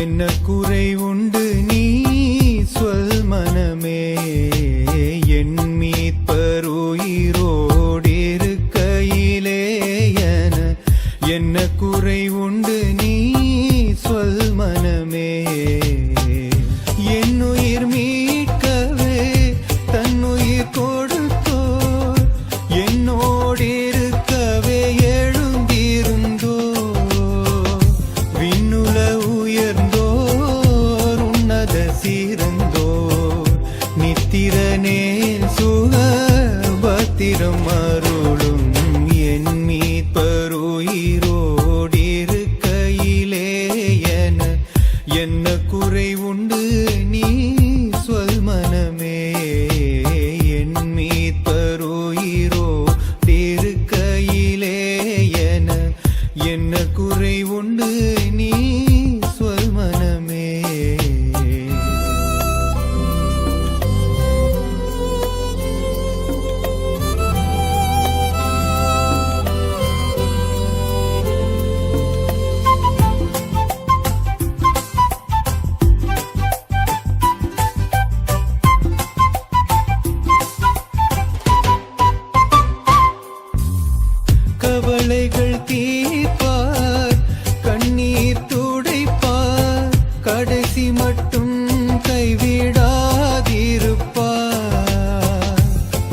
என்ன குறை உண்டு நீ சொல் மனமே, என் மீட்பர் உயிரோடிருக்கையிலே என்ன குறை உண்டு நீ சொல் மனமே. என்னுயிர் மீட்கவே தன்னுயிர் கொடுத்தோர், என்னோடிருக்கவே எழுந்திருந்தோ, விண்ணுல உயர்ந்தோர் உன்னத சீரந்தோர், நித்திரனேன் சுகபத்திரம் அருளும் என் மீட்பர் உயிரோடிருக்கையிலே என்ன குறை உண்டு நீ சொல் மனமே, என் மீட்பர் உயிரோடிருக்கையிலே என்ன குறை உண்டு நீ சொல் மனமே. கவலைகள் தீர்ப்பார், கண்ணீர் துடைப்பார், கடைசி மட்டும் கைவிடாதிருப்பார்.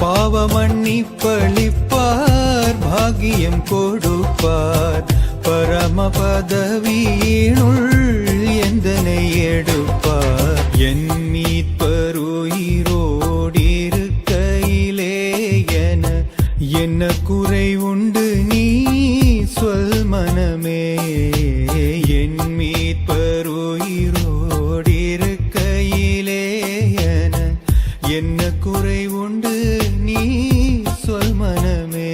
பாவ மன்னிப்பளிப்பார், பாகியம் கொடுப்பார், பரம பதவியினுள் எந்தனை எடுப்பார். என் மீட்பர் உயிரோடிருக்கையிலே என்ன குறை உண்டு நீ சொல் மனமே, என் மீட்பர் உயிரோடிருக்கையிலே என்ன குறை உண்டு நீ சொல் மனமே.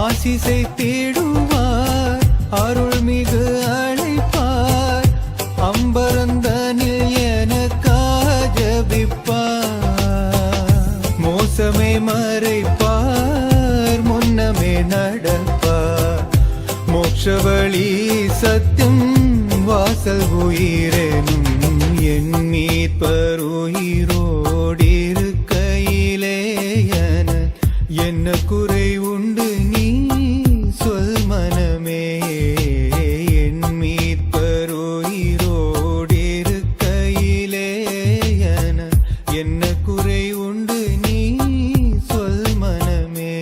ஆசிசை தேடுவார், அருள்மிகு அழைப்பார், அம்பரந்தனில் எனக்காக ஜெபிப்பார். மோசமே மறைப்பார், முன்னமே நடப்பார், மோட்ச வழி சத்தியம் வாசல் உயிரெனும் என் மீட்பர் உயிரோடிருக்கையிலே என்ன குறை உண்டு நீ சொல் மனமே, என் மீட்பர் உயிரோடிருக்கையிலே என்ன குறை உண்டு நீ சொல் மனமே.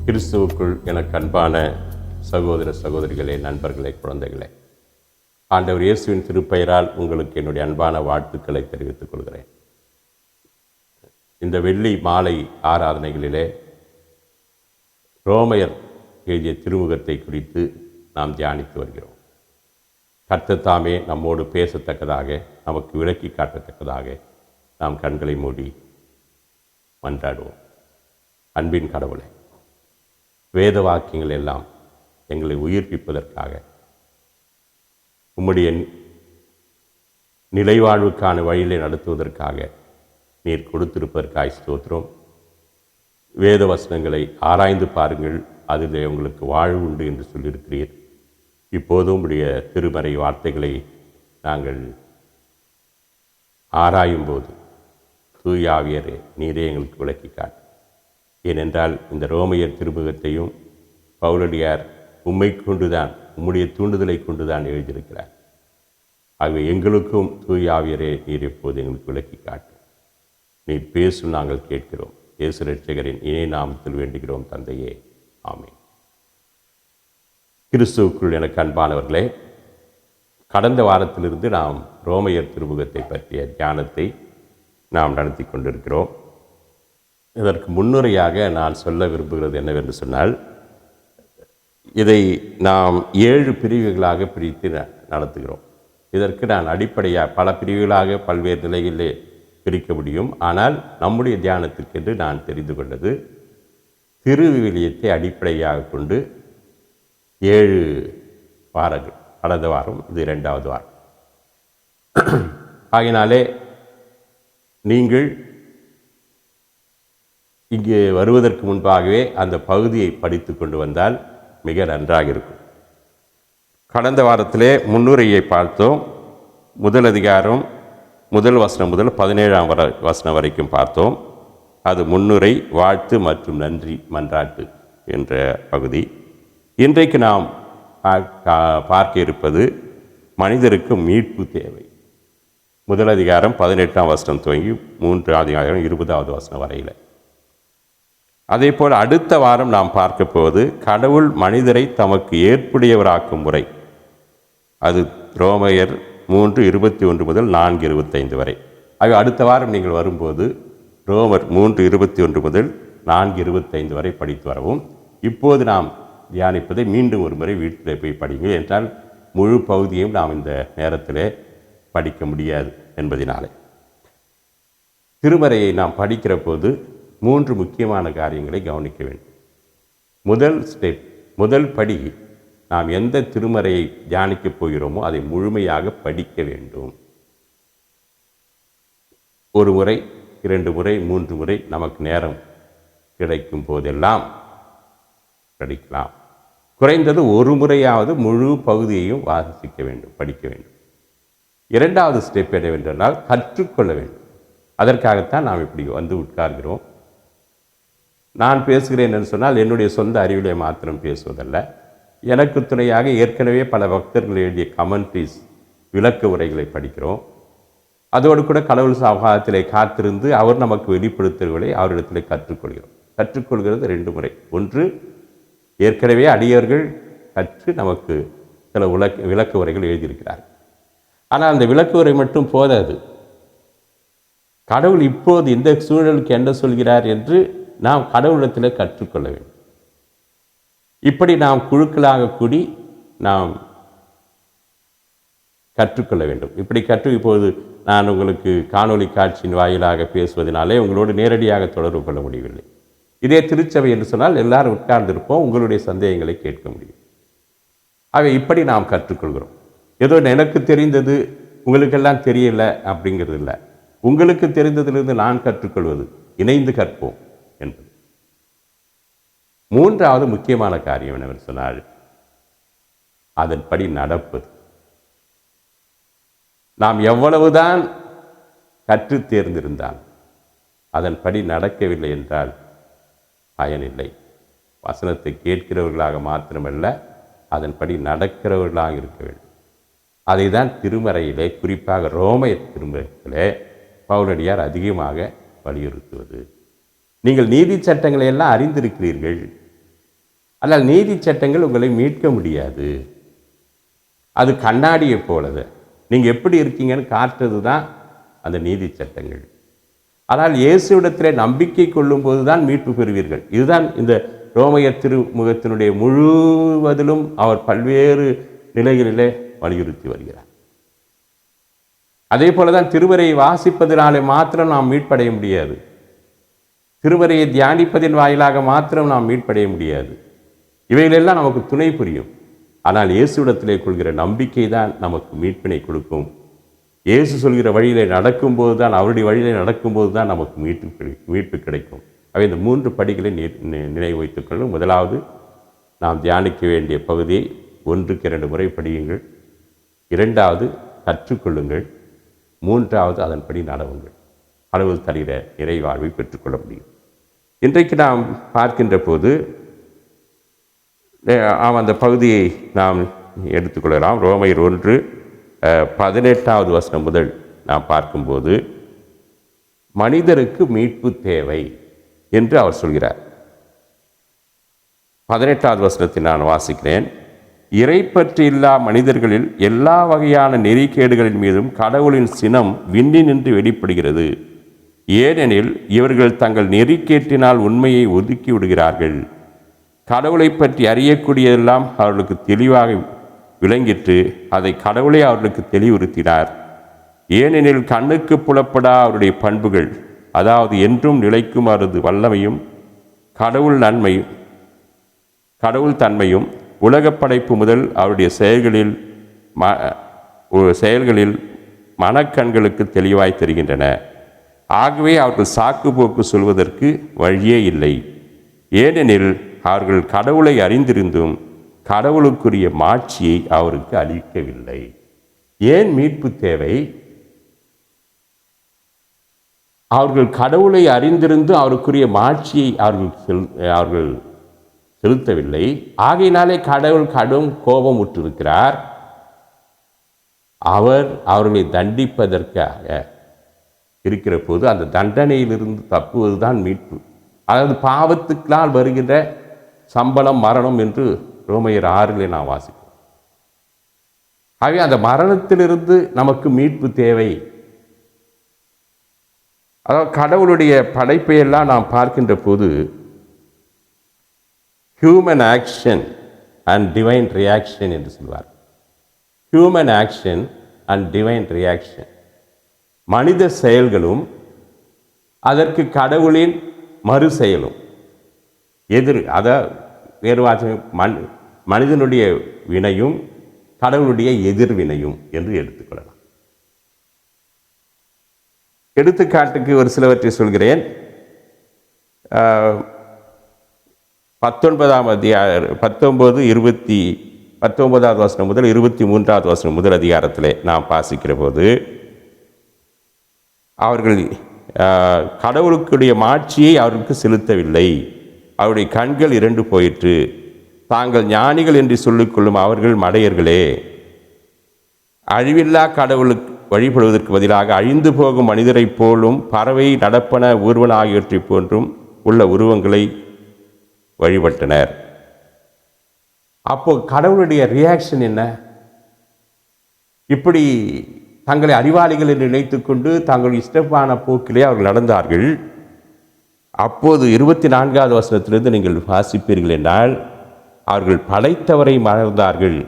கிறிஸ்துவுக்குள் எனக்கு அன்பான சகோதர சகோதரிகளே, நண்பர்களே, குழந்தைகளே, ஆண்டவர் இயேசுவின் திருப்பெயரால் உங்களுக்கு என்னுடைய அன்பான வாழ்த்துக்களை தெரிவித்துக் கொள்கிறேன். இந்த வெள்ளி மாலை ஆராதனைகளிலே ரோமையர் எழுதிய திருமுகத்தை குறித்து நாம் தியானித்து வருகிறோம். கர்த்தர் தாமே நம்மோடு பேசத்தக்கதாக, நமக்கு விளக்கி காட்டத்தக்கதாக நாம் கண்களை மூடி மன்றாடுவோம். அன்பின் கடவுளே, வேத வாக்கியங்கள் எல்லாம் எங்களை உயிர்ப்பிப்பதற்காக, உம்முடைய நிலைவாழ்வுக்கான வழியிலே நடத்துவதற்காக நீர் கொடுத்திருப்பதற்காய் ஸ்தோத்திரம். வேத வசனங்களை ஆராய்ந்து பாருங்கள், அதில் உங்களுக்கு வாழ்வு உண்டு என்று சொல்லியிருக்கிறீர். இப்போதும் உம்முடைய திருமறை வார்த்தைகளை நாங்கள் ஆராயும்போது தூயாவியரே நீரே எங்களுக்கு விளக்கி காட்டு. ஏனென்றால் இந்த ரோமையர் திருமுகத்தையும் பவுலடியார் உம்மை கொண்டுதான், உம்முடைய தூண்டுதலை கொண்டுதான் எழுதியிருக்கிறார். ஆகவே எங்களுக்கும் தூயாவியரே நீர் எப்போது எங்களுக்கு விளக்கி காட்டும். நீர் பேசும் நாங்கள் கேட்கிறோம். இயேசு இரட்சகரின் இணை நாமத்தில் வேண்டுகிறோம் தந்தையே, ஆமென். கிறிஸ்துவுக்குள் எனக்கு அன்பானவர்களே, கடந்த வாரத்திலிருந்து நாம் ரோமையர் திருமுகத்தை பற்றிய தியானத்தை நாம் நடத்தி கொண்டிருக்கிறோம். இதற்கு முன்னுரையாக நான் சொல்ல விரும்புகிறது என்னவென்று சொன்னால், இதை நாம் 7 பிரிவுகளாக பிரித்து நடத்துகிறோம். இதற்கு நான் அடிப்படையாக பல பிரிவுகளாக பல்வேறு நிலைகளிலே பிரிக்க முடியும். ஆனால் நம்முடைய தியானத்திற்கென்று நான் தெரிந்து கொண்டது திருவிவிலியத்தை அடிப்படையாக கொண்டு 7 வாரங்கள். கடந்த வாரம் இது 2வது வாரம். ஆகினாலே நீங்கள் இங்கே வருவதற்கு முன்பாகவே அந்த பகுதியை படித்து கொண்டு வந்தால் மிக நன்றாக இருக்கும். கடந்த வாரத்திலே முன்னுரையை பார்த்தோம். முதல் அதிகாரம் முதல் வசனம் முதல் 17ஆம் வசனம் வரைக்கும் பார்த்தோம். அது முன்னுரை, வாழ்த்து மற்றும் நன்றி மன்றாட்டு என்ற பகுதி. இன்றைக்கு நாம் பார்க்க இருப்பது மனிதருக்கு மீட்பு தேவை. முதல் அதிகாரம் 18ஆம் வசனம் துவங்கி 3ஆம் அதிகாரம் 20வது வசனம் வரையில். அதே போல் அடுத்த வாரம் நாம் பார்க்க போவது கடவுள் மனிதரை தமக்கு ஏற்புடையவராக்கும் முறை. அது ரோமையர் 3:21 முதல் 4:25 வரை. ஆக அடுத்த வாரம் நீங்கள் வரும்போது ரோமர் 3:21 முதல் 4:25 வரை படித்து வரவும். இப்போது நாம் தியானிப்பதை மீண்டும் ஒரு முறை வீட்டில் போய் படிங்க. என்றால் முழு பகுதியையும் நாம் இந்த நேரத்தில் படிக்க முடியாது என்பதினாலே. திருமறையை நாம் படிக்கிற போது 3 முக்கியமான காரியங்களை கவனிக்க வேண்டும். முதல் படி, நாம் எந்த திருமறையை தியானிக்கப் போகிறோமோ அதை முழுமையாக படிக்க வேண்டும். 1 முறை, 2 முறை, 3 முறை நமக்கு நேரம் கிடைக்கும் போதெல்லாம் படிக்கலாம். குறைந்தது 1 முறையாவது முழு பகுதியையும் வாசிக்க வேண்டும், படிக்க வேண்டும். 2வது ஸ்டெப் என்னவென்றால் கற்றுக்கொள்ள வேண்டும். அதற்காகத்தான் நாம் இப்படி வந்து உட்கார்கிறோம். நான் பேசுகிறேன் என்று சொன்னால் என்னுடைய சொந்த அறிவிலே மாத்திரம் பேசுவதல்ல. எனக்கு துணையாக ஏற்கனவே பல பக்தர்கள் எழுதிய கமெண்ட்ரிஸ், விளக்க உரைகளை படிக்கிறோம். அதோடு கூட கடவுள் சகாயத்திலே காத்திருந்து அவர் நமக்கு வெளிப்படுத்துவதை அவரிடத்திலே கற்றுக்கொள்கிறோம். கற்றுக்கொள்கிறது 2 முறை. ஒன்று, ஏற்கனவே அடியவர்கள் கற்று நமக்கு சில விளக்க உரைகள் எழுதியிருக்கிறார். ஆனால் அந்த விளக்க உரை மட்டும் போதாது. கடவுள் இப்போது இந்த சூழலுக்கு என்ன சொல்கிறார் என்று நாம் கடவுளத்தில் கற்றுக்கொள்ள வேண்டும். இப்படி நாம் குழுக்களாக கூடி நாம் கற்றுக்கொள்ள வேண்டும். இப்படி இப்போது நான் உங்களுக்கு காணொளி காட்சியின் வாயிலாக பேசுவதனாலே உங்களோடு நேரடியாக தொடர்பு கொள்ள முடியவில்லை. இதே திருச்சபை என்று சொன்னால் எல்லாரும் உட்கார்ந்திருப்போம், உங்களுடைய சந்தேகங்களை கேட்க முடியும். ஆகவே இப்படி நாம் கற்றுக்கொள்கிறோம். ஏதோ எனக்கு தெரிந்தது உங்களுக்கெல்லாம் தெரியல அப்படிங்கிறது இல்லை. உங்களுக்கு தெரிந்ததிலிருந்து நான் கற்றுக்கொள்வது, இணைந்து கற்போம் என்பது. 3வது முக்கியமான காரியம் என்னவென்று சொன்னால் அதன்படி நடப்பது. நாம் எவ்வளவுதான் கற்று தேர்ந்திருந்தால் அதன்படி நடக்கவில்லை என்றால் பயனில்லை. வசனத்தை கேட்கிறவர்களாக மாத்திரமல்ல, அதன்படி நடக்கிறவர்களாக இருக்க வேண்டும். அதை தான் திருமறையிலே, குறிப்பாக ரோமையர் திருமறையிலே பவுலடியார் அதிகமாக வலியுறுத்துவது. நீங்கள் நீதி சட்டங்களை எல்லாம் அறிந்திருக்கிறீர்கள், ஆனால் நீதி சட்டங்கள் உங்களை மீட்க முடியாது. அது கண்ணாடியை போலது. நீங்கள் எப்படி இருக்கீங்கன்னு காட்டுறது தான் அந்த நீதி சட்டங்கள். ஆனால் இயேசுவிடத்திலே நம்பிக்கை கொள்ளும்போது தான் மீட்பு பெறுவீர்கள். இதுதான் இந்த ரோமையர் திருமுகத்தினுடைய முழுவதிலும் அவர் பல்வேறு நிலைகளிலே வலியுறுத்தி வருகிறார். அதே போல தான் திருவரையை வாசிப்பதனாலே மாத்திரம் நாம் மீட்படைய முடியாது. திருவரையை தியானிப்பதின் வாயிலாக மாத்திரம் நாம் மீட்படைய முடியாது. இவைகளெல்லாம் நமக்கு துணை புரியும். ஆனால் இயேசுவிடத்திலே கொள்கிற நம்பிக்கை தான் நமக்கு மீட்பினை கொடுக்கும். இயேசு சொல்கிற வழியிலே நடக்கும்போது தான், அவருடைய வழியிலே நடக்கும்போது தான் நமக்கு மீட்பு கிடைக்கும். அவை இந்த 3 படிகளை நினைவு வைத்துக் கொள்ளும். முதலாவது, நாம் தியானிக்க வேண்டிய பகுதியை 1க்கு 2 முறை படியுங்கள். 2வது, கற்றுக்கொள்ளுங்கள். 3வது, அதன்படி நடவுங்கள். கடவுள் தருகிற இறைவாழ்வை பெற்றுக்கொள்ள முடியும். இன்றைக்கு நாம் பார்க்கின்ற போது அந்த பகுதியை நாம் எடுத்துக்கொள்ளலாம். ரோமையர் 1:18வது வசனம் முதல் நாம் பார்க்கும்போது மனிதருக்கு மீட்பு தேவை என்று அவர் சொல்கிறார். 18வது வசனத்தை நான் வாசிக்கிறேன். இறைப்பற்று இல்லா மனிதர்களில் எல்லா வகையான நெறிக்கேடுகளின் மீதும் கடவுளின் சினம் விண்ணினின்று வெளிப்படுகிறது. ஏனெனில் இவர்கள் தங்கள் நெறிக்கேட்டினால் உண்மையை ஒதுக்கி விடுகிறார்கள். கடவுளை பற்றி அறியக்கூடியதெல்லாம் அவர்களுக்கு தெளிவாக விளங்கிற்று. அதை கடவுளே அவர்களுக்கு தெளிவுறுத்தினார். ஏனெனில் கண்ணுக்கு புலப்படா அவருடைய பண்புகள், அதாவது என்றும் நிலைக்கும் அவரது வல்லமையும் கடவுள் தன்மையும் உலகப் படைப்பு முதல் அவருடைய செயல்களில் மனக்கண்களுக்கு தெளிவாய் தெரிகின்றன. ஆகவே அவர்கள் சாக்கு போக்கு சொல்வதற்கு வழியே இல்லை. ஏனெனில் அவர்கள் கடவுளை அறிந்திருந்தும் கடவுளுக்குரிய மாட்சியை அவருக்கு அளிக்கவில்லை. ஏன் மீட்பு தேவை? அவர்கள் கடவுளை அறிந்திருந்து அவருக்குரிய மாட்சியை அவர்கள் செலுத்தவில்லை. ஆகையினாலே கடவுள் கடும் கோபம் உற்றிருக்கிறார். அவர்களை தண்டிப்பதற்காக இருக்கிற போது அந்த தண்டனையிலிருந்து தப்புவதுதான் மீட்பு. அதாவது பாவத்துக்களால் வருகின்ற சம்பளம் மரணம் என்று ரோமையர் 6 நாம் வாசிக்கிறோம். ஆகவே அந்த மரணத்திலிருந்து நமக்கு மீட்பு தேவை. அதாவது கடவுளுடைய படைப்பையெல்லாம் நாம் பார்க்கின்ற போது human action and divine reaction என்று சொல்வார். Human action and divine reaction, மனித செயல்களும் அதற்கு கடவுளின் மறு செயலும் வேறு மனிதனுடைய வினையும் கடவுளுடைய எதிர்வினையும் என்று எடுத்துக்கொள்ளலாம். எடுத்துக்காட்டுக்கு ஒரு சிலவற்றை சொல்கிறேன். 19வது வசனம் முதல் 23வது வசனம் முதல் அதிகாரத்திலே நாம் வாசிக்கிற போது, அவர்கள் கடவுளுக்குடைய மாட்சியை அவருக்கு செலுத்தவில்லை. அவருடைய கண்கள் இரண்டு போயிற்று. தாங்கள் ஞானிகள் என்று சொல்லிக்கொள்ளும் அவர்கள் மடையர்களே. அழிவில்லா கடவுளுக்கு வழிபடுவதற்கு பதிலாக அழிந்து போகும் மனிதரைப் போலும் பறவை, நடப்பன, ஊர்வன ஆகியவற்றை போன்றும் உள்ள உருவங்களை வழிபட்டனர். அப்போ கடவுளுடைய ரியாக்ஷன் என்ன? இப்படி தங்களை அறிவாளிகள் என்று நினைத்து கொண்டு தங்கள் இஷ்டமான போக்கிலே அவர்கள் நடந்தார்கள். அப்போது 24வது வசனத்திலிருந்து நீங்கள் வாசிப்பீர்கள் என்றால், அவர்கள் படைத்தவரை மறந்தார்கள்.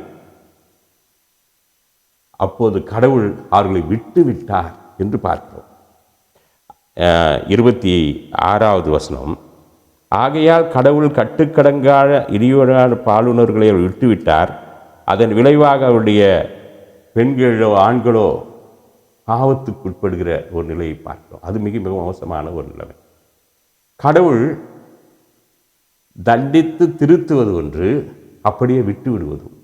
அப்போது கடவுள் அவர்களை விட்டு விட்டார் என்று பார்க்கிறோம். 26வது வசனம், ஆகையால் கடவுள் கட்டுக்கடங்கான இனியோடான பாலுணர்களை அவர் விட்டுவிட்டார். அதன் விளைவாக அவருடைய பெண்களோ ஆண்களோ பாவத்துக்குட்படுகிற ஒரு நிலையை பார்க்கிறோம். அது மிக மிக மோசமான ஒரு நிலைமை. கடவுள் தண்டித்து திருத்துவது ஒன்று, அப்படியே விட்டு விடுவதும்.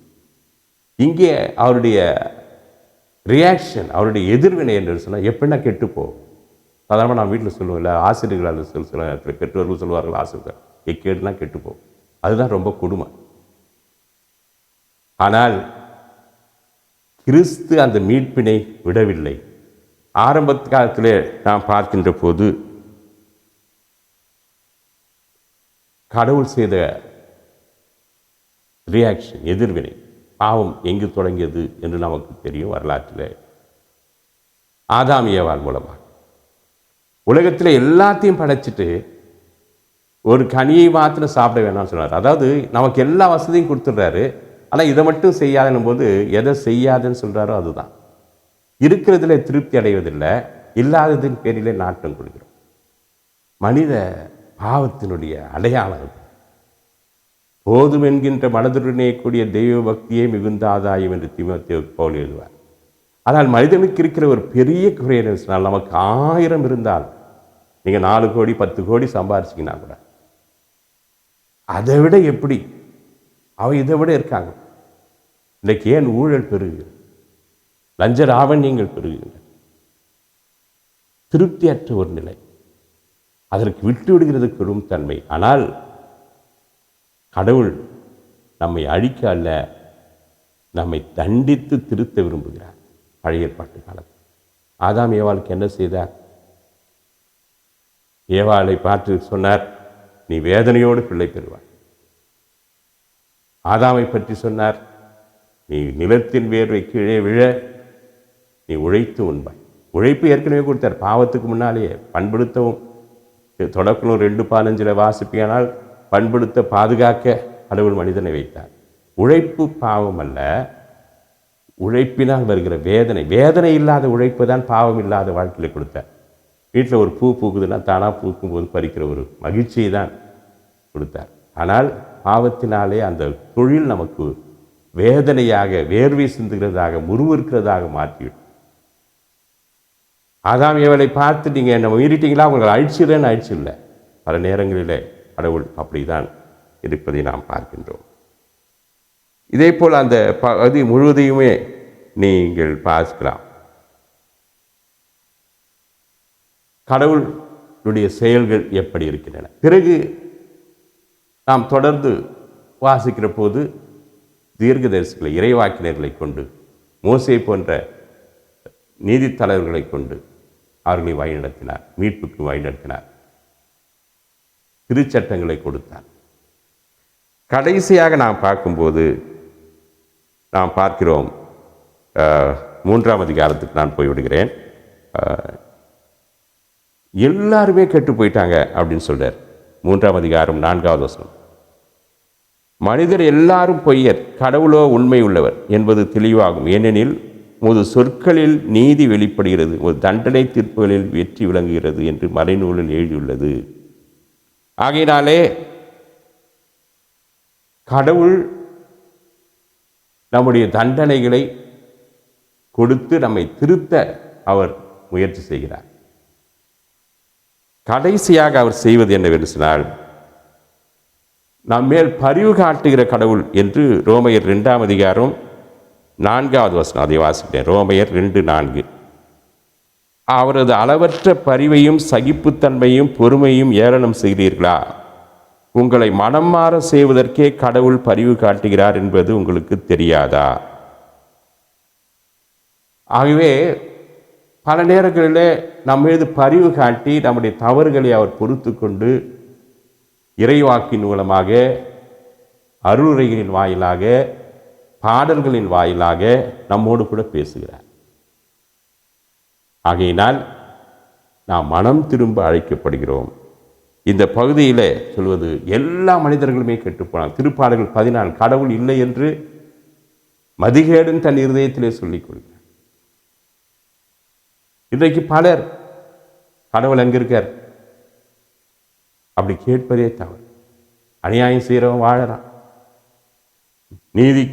இங்கே அவருடைய ரியாக்ஷன், அவருடைய எதிர்வினை என்று சொன்னால் எப்படின்னா கெட்டுப்போ. சாதாரணமாக நான் வீட்டில் சொல்லுவேன்ல, ஆசிரியர்கள் சில நேரத்தில் பெற்றோர்கள் சொல்வார்கள், ஆசிரியர்கள் எக்கேடுனா கெட்டுப்போ. அதுதான் ரொம்ப கொடுமை. ஆனால் கிறிஸ்து அந்த மீட்பினை விடவில்லை. ஆரம்ப காலத்திலே நாம் பார்க்கின்ற போது கடவுள் செய்த ரியாக்ஷன், எதிர்வினை, பாவம் எங்கு தொடங்கியது என்று நமக்கு தெரியும் வரலாற்றில். ஆதாம் ஏவாள் மூலமாக உலகத்தில் எல்லாத்தையும் படைச்சிட்டு ஒரு கனியை மாத்திரம் சாப்பிட வேணாம்னு சொன்னார். அதாவது நமக்கு எல்லா வசதியும் கொடுத்துட்றாரு, ஆனால் இதை மட்டும் செய்யாதன்னும் போது எதை செய்யாதுன்னு சொல்கிறாரோ அதுதான். இருக்கிறதுல திருப்தி அடைவதில்லை, இல்லாததின் பேரிலே நாட்டம் கொடுக்கிறோம். மனித பாவத்தினுடைய அடையாளம். போதும் என்கின்ற மனதுடனே கூடிய தெய்வ பக்தியே மிகுந்த ஆதாயம் என்று தீமோத்தேயுவுக்கு பவுல் எழுதுவார். ஆனால் மனிதனுக்கு இருக்கிற ஒரு பெரிய குறை என்ன சொன்னால், நமக்கு 1000 இருந்தால், நீங்கள் 4 கோடி 10 கோடி சம்பாரிச்சிங்கன்னா கூட அதை விட எப்படி இதை விட இருக்காங்க. இன்றைக்கு ஏன் ஊழல் பெருகுகிறது, லஞ்ச லாவண்யங்கள் பெருகுகின்றன, திருப்தியற்ற ஒரு நிலை, அதற்கு விட்டு விடுகிறது பெரும் தன்மை. ஆனால் கடவுள் நம்மை அழிக்க அல்ல, நம்மை தண்டித்து திருத்த விரும்புகிறார். பழைய ஏற்பாட்டு காலத்தில் ஆதாம் ஏவாளுக்கு என்ன செய்தார்? ஏவாளை பார்த்து சொன்னார், நீ வேதனையோடு பிள்ளை பெறுவாய். ஆதாமை பற்றி சொன்னார், நீ நிலத்தின் வேர்வை கீழே விழ நீ உழைத்து உண்பாய். உழைப்பு ஏற்கனவே கொடுத்தார் பாவத்துக்கு முன்னாலேயே. பண்படுத்தவும் தொடக்கணும் 2:15 வாசிப்பியானால் பண்படுத்த பாதுகாக்க கடவுள் மனிதனை வைத்தார். உழைப்பு பாவம் அல்ல, உழைப்பினால் வருகிற வேதனை. வேதனை இல்லாத உழைப்பு தான் பாவம் இல்லாத வாழ்க்கையில் கொடுத்தார். வீட்டில் ஒரு பூ பூக்குதுன்னா தானாக பூக்கும் போது பறிக்கிற ஒரு மகிழ்ச்சியை தான் கொடுத்தார். ஆனால் பாவத்தினாலே அந்த தொழில் நமக்கு வேதனையாக, வேர்வை சிந்துகிறதாக, முறிவிருக்கிறதாக மாற்றிவிடும். ஆதாம் ஏவலை பார்த்து நீங்கள் என்ன மீறிட்டீங்களா, உங்களை அழிச்சிடன்னு அழிச்சில்லை. பல நேரங்களிலே கடவுள் அப்படி தான் இருப்பதை நாம் பார்க்கின்றோம். இதே போல் அந்த பகுதி முழுவதையுமே நீங்கள் பார்க்கலாம். கடவுளுடைய செயல்கள் எப்படி இருக்கின்றன. பிறகு நாம் தொடர்ந்து வாசிக்கிற போது தீர்க்கதரிசிகளை, இறைவாக்கினர்களை கொண்டு, மோசே போன்ற நீதித்தலைவர்களை கொண்டு அவர்களை வழிநடத்தினார், மீட்புக்கு வழிநடத்தினார், திருச்சட்டங்களை கொடுத்தார். கடைசியாக நாம் பார்க்கும்போது நாம் பார்க்கிறோம், 3ஆம் அதிகாரத்துக்கு நான் போய்விடுகிறேன். எல்லாருமே கெட்டு போயிட்டாங்க அப்படின்னு சொல்றார். 3ஆம் அதிகாரம் 4வது வசனம். மனிதர் எல்லாரும் பொய்யர், கடவுளோ உண்மை உள்ளவர் என்பது தெளிவாகும். ஏனெனில் உமது சொற்களில் நீதி வெளிப்படுகிறது, ஒரு தண்டனை தீர்ப்புகளில் வெற்றி விளங்குகிறது என்று மறைநூலில் எழுதியுள்ளது. ஆகையினாலே கடவுள் நம்முடைய தண்டனைகளை கொடுத்து நம்மை திருத்த அவர் முயற்சி செய்கிறார். கடைசியாக அவர் செய்வது என்னவென்று சொன்னால், நம் மேல் பரிவு காட்டுகிற கடவுள் என்று ரோமையர் 2ஆம் அதிகாரம் 4வது வசனம், அதை வாசிக்கிறேன். ரோமையர் 2:4. அவரது அளவற்ற பரிவையும் சகிப்புத்தன்மையும் பொறுமையும் ஏளனம் செய்கிறீர்களா? உங்களை மனம் மாற செய்வதற்கே கடவுள் பரிவு காட்டுகிறார் என்பது உங்களுக்கு தெரியாதா? ஆகவே பல நேரங்களிலே நம் மீது பரிவு காட்டி நம்முடைய தவறுகளை அவர் பொறுத்து கொண்டு இறைவாக்கின் மூலமாக, அருளுரைகளின் வாயிலாக, பாடல்களின் வாயிலாக நம்மோடு கூட பேசுகிறார். ஆகையினால் நாம் மனம் திரும்ப அழைக்கப்படுகிறோம். இந்த பகுதியில் சொல்வது எல்லா மனிதர்களுமே கெட்டுப்போனாங்க. திருப்பாடல்கள் 14 கடவுள் இல்லை என்று மதிகேடன் தன் இருதயத்திலே சொல்லிக் கொள்கிறார். இன்றைக்கு பலர் கடவுள் எங்க இருக்கார் அப்படி கேட்பதே தவறு. அநியாயம் செய்கிறவன் வாழறான், நீதி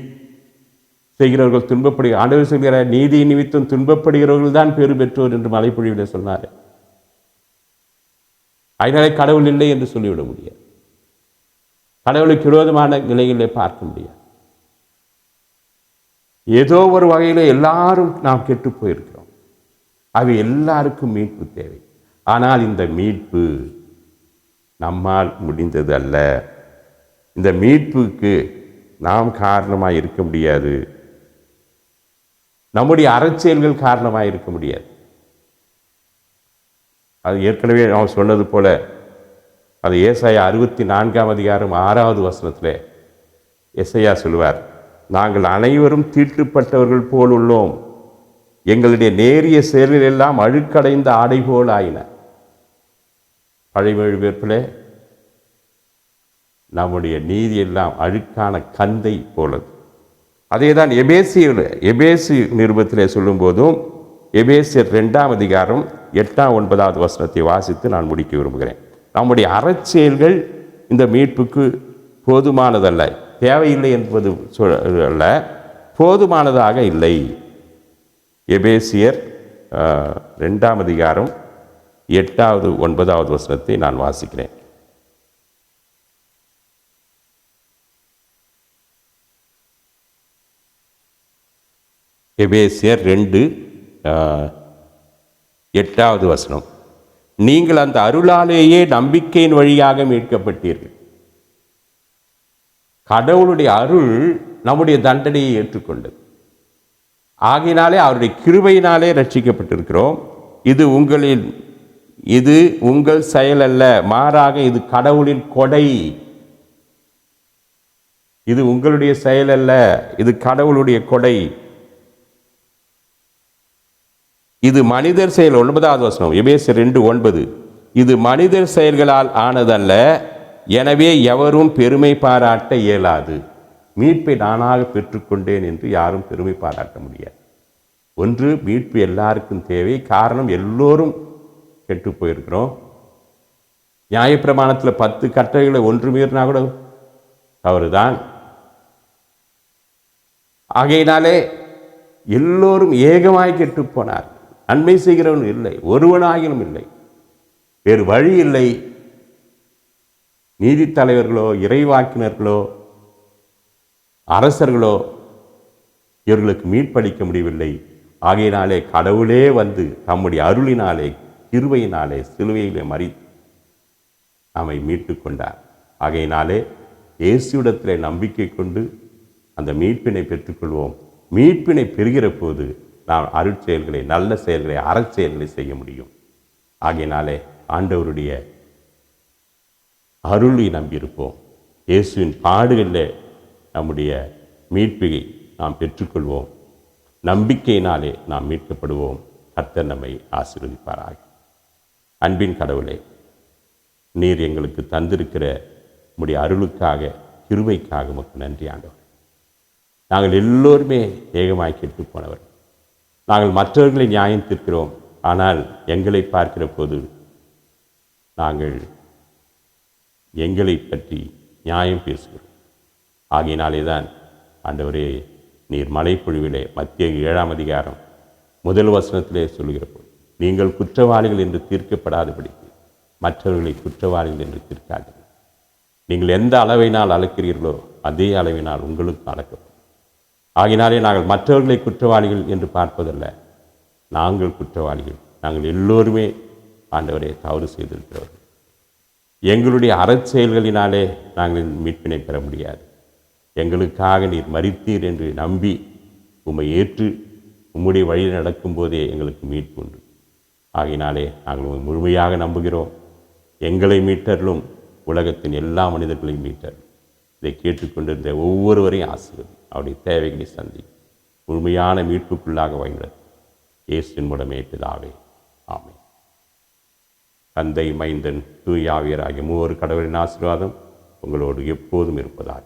செய்கிறவர்கள் துன்பப்படுகிற, ஆண்டவர் சொல்கிற நீதி நிமித்தம் துன்பப்படுகிறவர்கள் தான் பேறு பெற்றோர் என்று மலைப்பொழிவிலே சொன்னார். அதனாலே கடவுள் இல்லை என்று சொல்லிவிட முடியாது. கடவுளுக்கு விரோதமான நிலைகளிலே பார்க்க முடியாது. ஏதோ ஒரு வகையில் எல்லாரும் நாம் கெட்டு போயிருக்கிறோம். அவை எல்லாருக்கும் மீட்பு தேவை. ஆனால் இந்த மீட்பு நம்மால் முடிந்தது அல்ல. இந்த மீட்புக்கு நாம் காரணமாக இருக்க முடியாது. நம்முடைய அறச்செயல்கள் காரணமாக இருக்க முடியாது. அது ஏற்கனவே நாம் சொன்னது போல, அது ஏசாயா 64ஆம் அதிகாரம் 6வது வசனத்தில் ஏசாயா சொல்லுவார், நாங்கள் அனைவரும் தீட்டுப்பட்டவர்கள் போல் உள்ளோம், எங்களுடைய நேரிய செயல்கள் எல்லாம் அழுக்கடைந்த ஆடை போல் ஆயின. பழைய மொழிபெயர்ப்பிலே நம்முடைய நீதி எல்லாம் அழுக்கான கந்தை போலது. அதே தான் எபேசு நிருபத்திலே சொல்லும் போதும், எபேசியர் 2ஆம் அதிகாரம் 8ஆம் 9வது வசனத்தை வாசித்து நான் முடிக்க விரும்புகிறேன். நம்முடைய அறச்செயல்கள் இந்த மீட்புக்கு போதுமானதல்ல, தேவையில்லை என்பது அல்ல, போதுமானதாக இல்லை. எபேசியர் 2ஆம் அதிகாரம் 8வது 9வது வசனத்தை நான் வாசிக்கிறேன். எபேசியர் 2:8வது வசனம். நீங்கள் அந்த அருளாலேயே நம்பிக்கையின் வழியாக மீட்கப்பட்டீர்கள். கடவுளுடைய அருள் நம்முடைய தண்டனையை ஏற்றுக்கொண்டது. ஆகினாலே அவருடைய கிருபையினாலே ரட்சிக்கப்பட்டிருக்கிறோம். இது உங்கள் செயல் அல்ல, மாறாக இது கடவுளின் கொடை. இது உங்களுடைய செயல் அல்ல, இது கடவுளுடைய கொடை. இது மனிதர் செயல். 9வது வசனம், எபேசியர் 2:9. இது மனிதர் செயல்களால் ஆனதல்ல, எனவே எவரும் பெருமை பாராட்ட இயலாது. மீட்பை நானாக பெற்றுக்கொண்டேன் என்று யாரும் பெருமை பாராட்ட முடியாது. ஒன்று, மீட்பு எல்லாருக்கும் தேவை. காரணம், எல்லோரும் கெட்டு போயிருக்கிறோம். நியாயப்பிரமாணத்தில் 10 கட்டளைகளை ஒன்று மீறினா கூட தவறுதான். ஆகையினாலே எல்லோரும் ஏகமாய் கெட்டு போனார். நன்மை செய்கிறவன் இல்லை, ஒருவனாகிலும் இல்லை. வேறு வழி இல்லை. நீதித்தலைவர்களோ இறைவாக்கினர்களோ அரசர்களோ இவர்களுக்கு மீட்பளிக்க முடியவில்லை. ஆகையினாலே கடவுளே வந்து தம்முடைய அருளினாலே கிருபையினாலே சிலுவையிலே மரித்து நம்மை மீட்டு கொண்டார். ஆகையினாலே இயேசுவிடத்திலே நம்பிக்கை கொண்டு அந்த மீட்பினை பெற்றுக்கொள்வோம். மீட்பினை பெறுகிற போது நாம் அருட்செயல்களை, நல்ல செயல்களை, அறச்செயல்களை செய்ய முடியும். ஆகையினாலே ஆண்டவருடைய அருளை நம்பியிருப்போம். இயேசுவின் பாடுகளில் நம்முடைய மீட்பை நாம் பெற்றுக்கொள்வோம். நம்பிக்கையினாலே நாம் மீட்கப்படுவோம். கர்த்தர் நம்மை ஆசீர்வதிப்பாராக. அன்பின் கடவுளே, நீர் எங்களுக்கு தந்திருக்கிற உம்முடைய அருளுக்காக, கிருபைக்காக உமக்கு நன்றி ஆண்டவர். நாங்கள் எல்லோருமே ஏகமாய் கெட்டு போனவர். நாங்கள் மற்றவர்களை நியாயம் தீர்க்கிறோம். ஆனால் எங்களை பார்க்கிற போது நாங்கள் எங்களை பற்றி நியாயம் பேசுகிறோம். ஆகையினாலே தான் ஆண்டவரே, நீர் மலைப்பொழிவிலே மத்திய 7ஆம் அதிகாரம் 1 வசனத்திலே சொல்லுகிற போது, நீங்கள் குற்றவாளிகள் என்று தீர்க்கப்படாதபடிக்கு மற்றவர்களை குற்றவாளிகள் என்று தீர்க்காதீர்கள். நீங்கள் எந்த அளவினால் அளக்கிறீர்களோ அதே அளவினால் உங்களுக்கு அளக்கப்படும். ஆகினாலே நாங்கள் மற்றவர்களை குற்றவாளிகள் என்று பார்ப்பதல்ல, நாங்கள் குற்றவாளிகள். நாங்கள் எல்லோருமே ஆண்டவரை தவறு செய்திருக்கிறவர்கள். எங்களுடைய அறச்செயல்களினாலே நாங்கள் மீட்பினை பெற முடியாது. எங்களுக்காக நீர் மரித்தீர் என்று நம்பி உம்மை ஏற்று உம்முடைய வழியில் நடக்கும்போதே எங்களுக்கு மீட்பு உண்டு. ஆகினாலே நாங்கள் உம்மை முழுமையாக நம்புகிறோம். எங்களை மீட்டர்களும் உலகத்தின் எல்லா மனிதர்களையும் மீட்டரும். இதை கேட்டுக்கொண்டிருந்த ஒவ்வொருவரையும் ஆசீர்வதி. அவருடைய தேவைகளை சந்தி முழுமையான மீட்புக்குள்ளாக வழிநடத்தும். இயேசுவின் மூலமே பிதாவே, ஆமென். தந்தை, மைந்தன், தூய ஆவியராகிய மூவர் கடவுளின் ஆசீர்வாதம் உங்களோடு எப்போதும் இருப்பதாக.